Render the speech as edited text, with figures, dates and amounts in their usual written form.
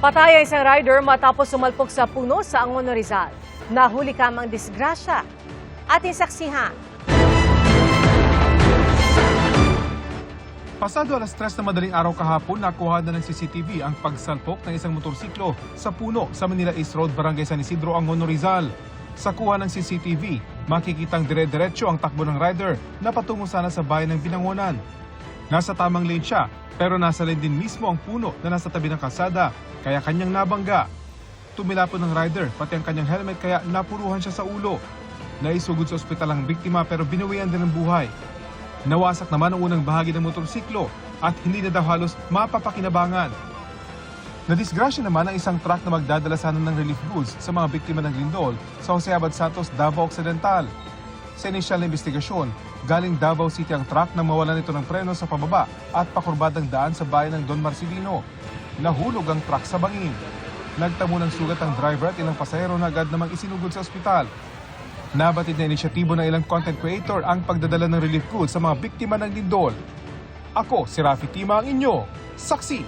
Patay ang isang rider matapos sumalpok sa puno sa Angono, Rizal. Nahuli kamang disgrasya. Ating saksihan. Pasado alas 3 na madaling araw kahapon, nakuha na ng CCTV ang pagsalpok ng isang motorsiklo sa puno sa Manila East Road, Barangay San Isidro, Angono, Rizal. Sa kuha ng CCTV, makikitang dire-diretso ang takbo ng rider na patungo sana sa bayan ng Binangonan. Nasa tamang lane siya, pero nasa lane din mismo ang puno na nasa tabi ng kalsada, kaya kanyang nabangga. Tumilapon ng rider, pati ang kanyang helmet, kaya napuruhan siya sa ulo. Naisugod sa ospital ang biktima pero binawian din ng buhay. Nawasak naman ang unang bahagi ng motorsiklo at hindi na daw halos mapapakinabangan. Nadisgrasya naman ang isang truck na magdadala sana ng relief goods sa mga biktima ng lindol sa Jose Abad Santos, Davao Occidental. Sa inisyal na investigasyon, galing Davao City ang truck nang mawalan ito ng preno sa pababa at pakurbadang daan sa bayan ng Don Marcelino. Nahulog ang truck sa bangin. Nagtamo ng sugat ang driver at ilang pasahero na agad namang isinugod sa ospital. Nabatid na inisyatibo ng ilang content creator ang pagdadala ng relief goods sa mga biktima ng lindol. Ako, si Rafi Tima, ang inyo saksi.